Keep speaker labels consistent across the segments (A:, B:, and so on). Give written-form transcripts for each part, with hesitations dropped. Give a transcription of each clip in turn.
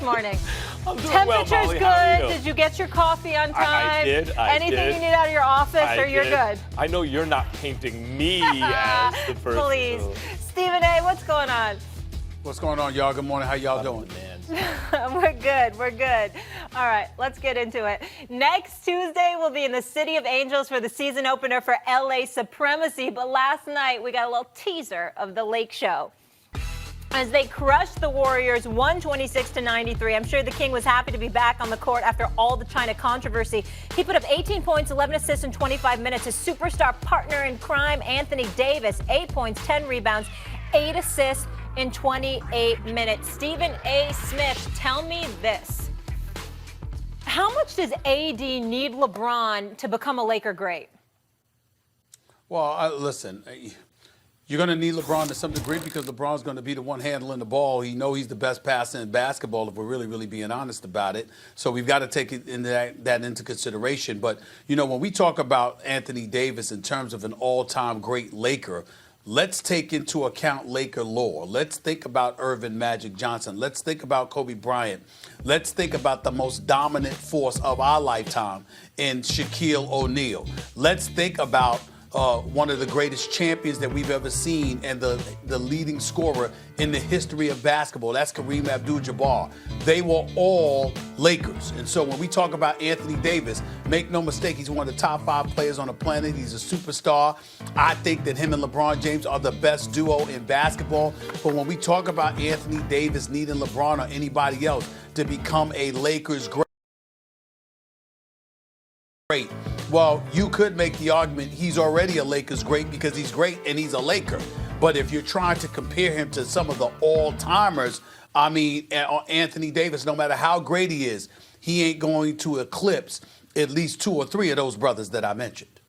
A: Morning.
B: I'm doing
A: Temperature's
B: well, Molly.
A: good.
B: How are you?
A: Did you get your coffee on time?
B: I did.
A: Anything you need out of your office, or you're good?
B: I know you're not painting me as the person.
A: Please. Stephen A., what's going on?
C: What's going on, y'all? Good morning. How y'all doing?
A: We're good. We're good. All right, let's get into it. Next Tuesday, we'll be in the City of Angels for the season opener for LA Supremacy. But last night, we got a little teaser of the Lake Show as they crushed the Warriors 126-93. I'm sure the King was happy to be back on the court after all the China controversy. He put up 18 points, 11 assists in 25 minutes. His superstar partner in crime, Anthony Davis, 8 points, 10 rebounds, 8 assists in 28 minutes. Stephen A. Smith, tell me this. How much does AD need LeBron to become a Laker great?
C: Well, listen, you're going to need LeBron to some degree because LeBron's going to be the one handling the ball. He's the best passer in basketball if we're really being honest about it. So we've got to take it that into consideration. But, when we talk about Anthony Davis in terms of an all-time great Laker, let's take into account Laker lore. Let's think about Irvin Magic Johnson. Let's think about Kobe Bryant. Let's think about the most dominant force of our lifetime in Shaquille O'Neal. Let's think about one of the greatest champions that we've ever seen and the leading scorer in the history of basketball. That's Kareem Abdul-Jabbar. They were all Lakers. And so when we talk about Anthony Davis, make no mistake, he's one of the top 5 players on the planet. He's a superstar. I think that him and LeBron James are the best duo in basketball. But when we talk about Anthony Davis needing LeBron or anybody else to become a Lakers great, well, you could make the argument he's already a Lakers great because he's great and he's a Laker. But if you're trying to compare him to some of the all-timers, I mean, Anthony Davis, no matter how great he is, he ain't going to eclipse at least 2 or 3 of those brothers that I mentioned.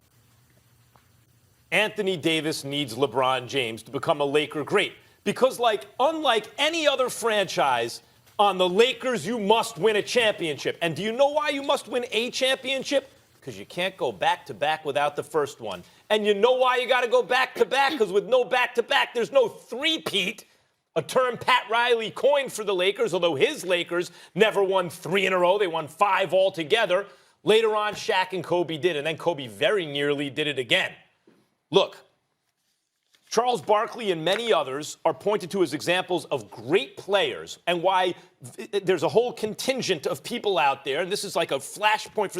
B: Anthony Davis needs LeBron James to become a Laker great because, unlike any other franchise, on the Lakers, you must win a championship. And do you know why you must win a championship? Because you can't go back-to-back without the first one. And you know why you got to go back-to-back? Because with no back-to-back, there's no three-peat, a term Pat Riley coined for the Lakers, although his Lakers never won 3 in a row. They won 5 altogether. Later on, Shaq and Kobe did, and then Kobe very nearly did it again. Look, Charles Barkley and many others are pointed to as examples of great players and why there's a whole contingent of people out there, and this is like a flashpoint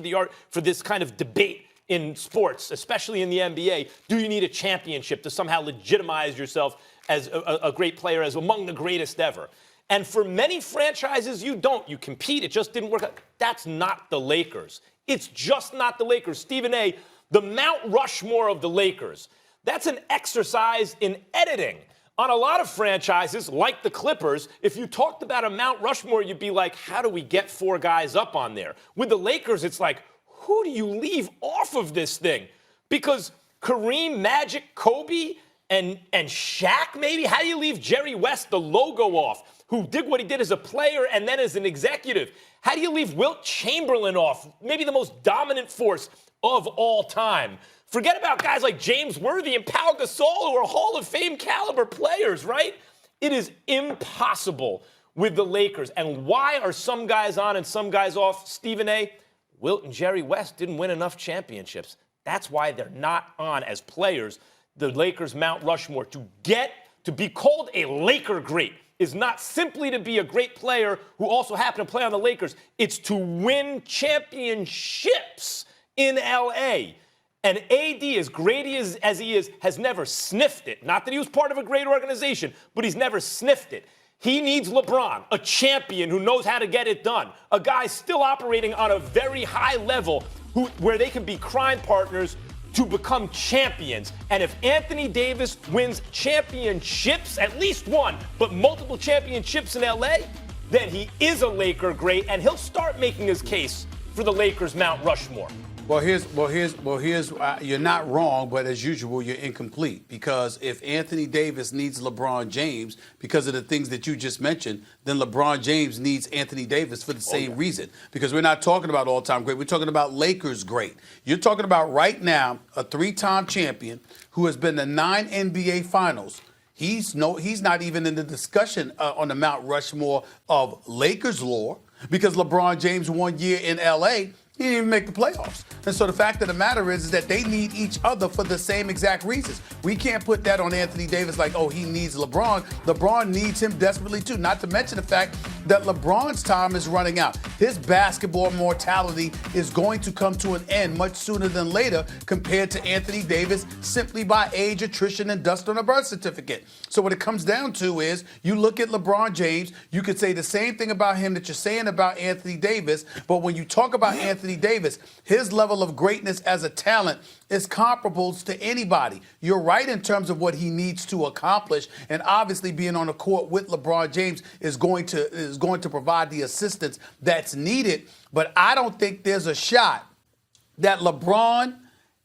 B: for this kind of debate in sports, especially in the NBA. Do you need a championship to somehow legitimize yourself as a great player, as among the greatest ever? And for many franchises, you don't. You compete. It just didn't work out. That's not the Lakers. It's just not the Lakers. Stephen A., the Mount Rushmore of the Lakers, that's an exercise in editing. On a lot of franchises, like the Clippers, if you talked about a Mount Rushmore, you'd be like, how do we get 4 guys up on there? With the Lakers, it's like, who do you leave off of this thing? Because Kareem, Magic, Kobe, and Shaq, maybe? How do you leave Jerry West, the logo, off, who did what he did as a player and then as an executive? How do you leave Wilt Chamberlain off, maybe the most dominant force of all time? Forget about guys like James Worthy and Pau Gasol, who are Hall of Fame caliber players, right? It is impossible with the Lakers. And why are some guys on and some guys off? Stephen A., Wilt and Jerry West didn't win enough championships. That's why they're not on as players. The Lakers' Mount Rushmore, to be called a Laker great, is not simply to be a great player who also happened to play on the Lakers. It's to win championships in L.A., and AD, as great as he is, has never sniffed it. Not that he was part of a great organization, but he's never sniffed it. He needs LeBron, a champion who knows how to get it done, a guy still operating on a very high level where they can be crime partners to become champions. And if Anthony Davis wins championships, at least one, but multiple championships in LA, then he is a Laker great, and he'll start making his case for the Lakers' Mount Rushmore.
C: Well, here's you're not wrong, but as usual, you're incomplete. Because if Anthony Davis needs LeBron James because of the things that you just mentioned, then LeBron James needs Anthony Davis for the same reason. Because we're not talking about all-time great. We're talking about Lakers great. You're talking about right now a 3-time champion who has been to 9 NBA Finals. He's not even in the discussion on the Mount Rushmore of Lakers lore because LeBron James 1 year in LA, he didn't even make the playoffs. And so the fact of the matter is that they need each other for the same exact reasons. We can't put that on Anthony Davis like, oh, he needs LeBron. LeBron needs him desperately too. Not to mention the fact that LeBron's time is running out. His basketball mortality is going to come to an end much sooner than later compared to Anthony Davis simply by age, attrition, and dust on a birth certificate. So what it comes down to is you look at LeBron James, you could say the same thing about him that you're saying about Anthony Davis, but when you talk about Anthony Davis, his level of greatness as a talent is comparable to anybody. You're right in terms of what he needs to accomplish, and obviously being on the court with LeBron James is going to provide the assistance that's needed. But I don't think there's a shot that LeBron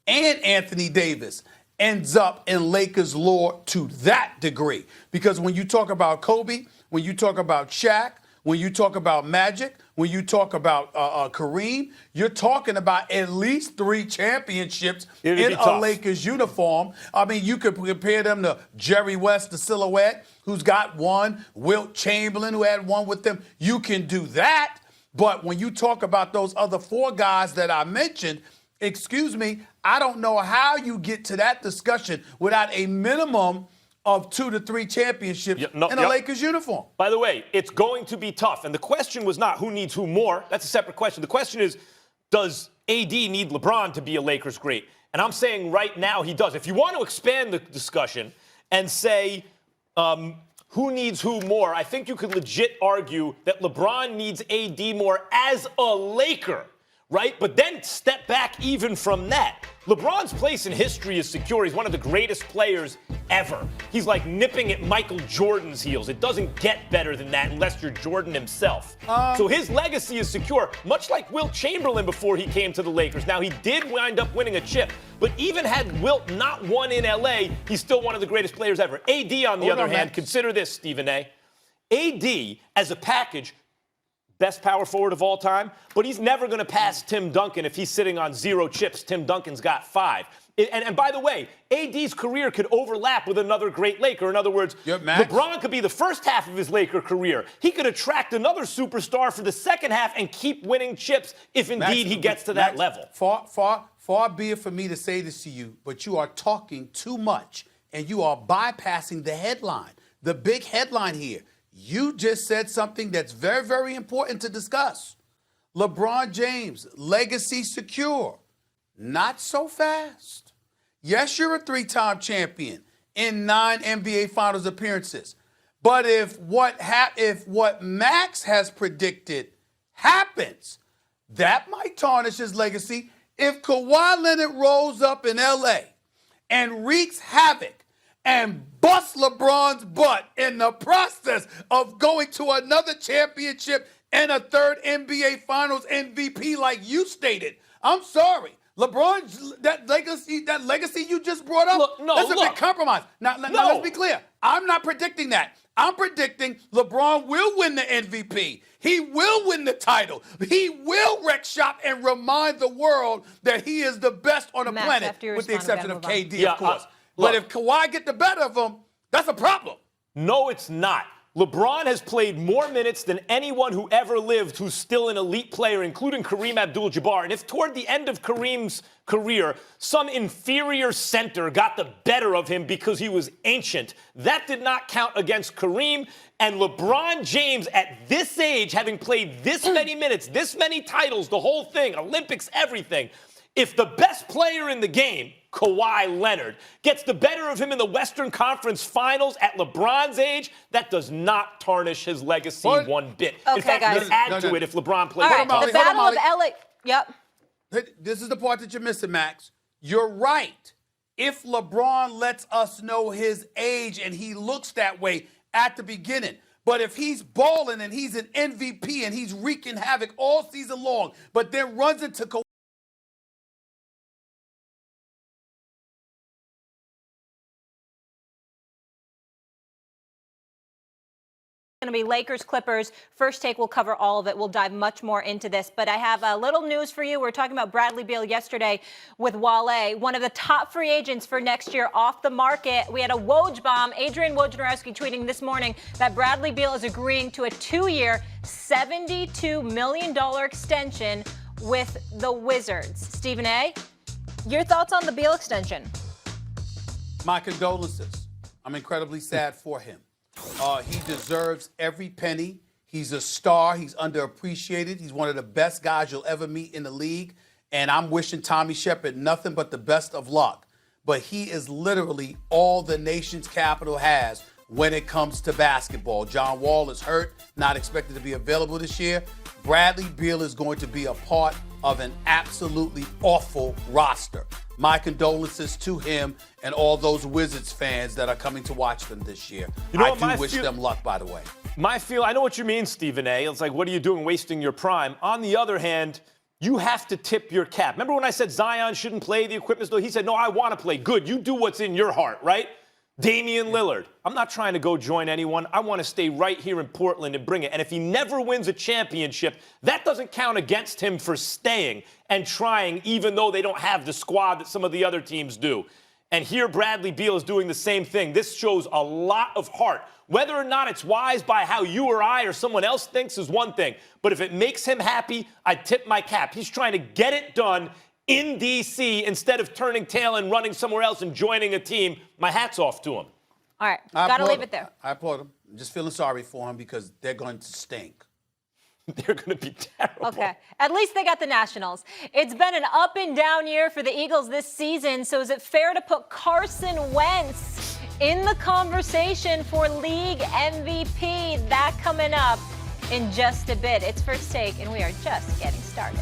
C: and Anthony Davis ends up in Lakers lore to that degree. Because when you talk about Kobe, when you talk about Shaq, when you talk about Magic, when you talk about Kareem, you're talking about at least 3 championships in a Lakers uniform. I mean, you could compare them to Jerry West, the silhouette, who's got 1, Wilt Chamberlain, who had 1 with them. You can do that. But when you talk about those other 4 guys that I mentioned, excuse me, I don't know how you get to that discussion without a minimum of 2 to 3 championships in a Lakers uniform.
B: By the way, it's going to be tough. And the question was not who needs who more. That's a separate question. The question is, does AD need LeBron to be a Lakers great? And I'm saying right now he does. If you want to expand the discussion and say who needs who more, I think you could legit argue that LeBron needs AD more as a Laker, right? But then step back even from that. LeBron's place in history is secure. He's one of the greatest players ever. He's like nipping at Michael Jordan's heels. It doesn't get better than that unless you're Jordan himself. So his legacy is secure, much like Wilt Chamberlain before he came to the Lakers. Now, he did wind up winning a chip, but even had Wilt not won in LA, he's still one of the greatest players ever. AD, on the other hand, consider this, Stephen A. AD, as a package, best power forward of all time, but he's never going to pass Tim Duncan if he's sitting on 0 chips. Tim Duncan's got 5. And by the way, AD's career could overlap with another great Laker. In other words, LeBron could be the first half of his Laker career. He could attract another superstar for the second half and keep winning chips if indeed he gets to that level.
C: Far be it for me to say this to you, but you are talking too much and you are bypassing the headline, the big headline here. You just said something that's very, very important to discuss. LeBron James, legacy secure. Not so fast. Yes, you're a 3-time champion in 9 NBA Finals appearances. But if what Max has predicted happens, that might tarnish his legacy. If Kawhi Leonard rolls up in LA and wreaks havoc and bust LeBron's butt in the process of going to another championship and a 3rd NBA Finals MVP like you stated, I'm sorry. LeBron, that legacy you just brought up, that's a big compromise. Now, let's be clear. I'm not predicting that. I'm predicting LeBron will win the MVP. He will win the title. He will wreck shop and remind the world that he is the best on the planet, with the exception of KD, of course. But if Kawhi get the better of him, that's a problem.
B: No, it's not. LeBron has played more minutes than anyone who ever lived who's still an elite player, including Kareem Abdul-Jabbar. And if toward the end of Kareem's career, some inferior center got the better of him because he was ancient, that did not count against Kareem. And LeBron James, at this age, having played this many minutes, this many titles, the whole thing, Olympics, everything, if the best player in the game, Kawhi Leonard, gets the better of him in the Western Conference Finals at LeBron's age, that does not tarnish his legacy one bit.
A: Okay,
B: in fact,
A: guys.
B: it would add to it if LeBron played.
A: All right, the Battle of LA. Yep.
C: This is the part that you're missing, Max. You're right. If LeBron lets us know his age and he looks that way at the beginning, but if he's balling and he's an MVP and he's wreaking havoc all season long, but then runs into Kawhi
A: going to be Lakers, Clippers. First Take will cover all of it. We'll dive much more into this. But I have a little news for you. We were talking about Bradley Beal yesterday with Wale, one of the top free agents for next year off the market. We had a Woj bomb. Adrian Wojnarowski tweeting this morning that Bradley Beal is agreeing to a 2-year, $72 million extension with the Wizards. Stephen A., your thoughts on the Beal extension?
C: My condolences. I'm incredibly sad for him. He deserves every penny. He's a star. He's underappreciated. He's one of the best guys you'll ever meet in the league. And I'm wishing Tommy Shepard nothing but the best of luck. But he is literally all the nation's capital has when it comes to basketball. John Wall is hurt, not expected to be available this year. Bradley Beal is going to be a part of an absolutely awful roster. My condolences to him and all those Wizards fans that are coming to watch them this year. I do wish them luck, by the way.
B: I know what you mean, Stephen A. It's like, what are you doing wasting your prime? On the other hand, you have to tip your cap. Remember when I said Zion shouldn't play the equipment store? He said, no, I want to play. Good. You do what's in your heart, right? Damian Lillard. I'm not trying to go join anyone. I want to stay right here in Portland and bring it. And if he never wins a championship, that doesn't count against him for staying and trying, even though they don't have the squad that some of the other teams do. And here Bradley Beal is doing the same thing. This shows a lot of heart. Whether or not it's wise by how you or I or someone else thinks is one thing. But if it makes him happy, I tip my cap. He's trying to get it done in D.C. instead of turning tail and running somewhere else and joining a team. My hat's off to him.
A: All right, got to leave it there.
C: I applaud him. I'm just feeling sorry for him because they're going to stink.
B: They're going to be terrible.
A: Okay, at least they got the Nationals. It's been an up and down year for the Eagles this season, so is it fair to put Carson Wentz in the conversation for league MVP? That coming up in just a bit. It's First Take, and we are just getting started.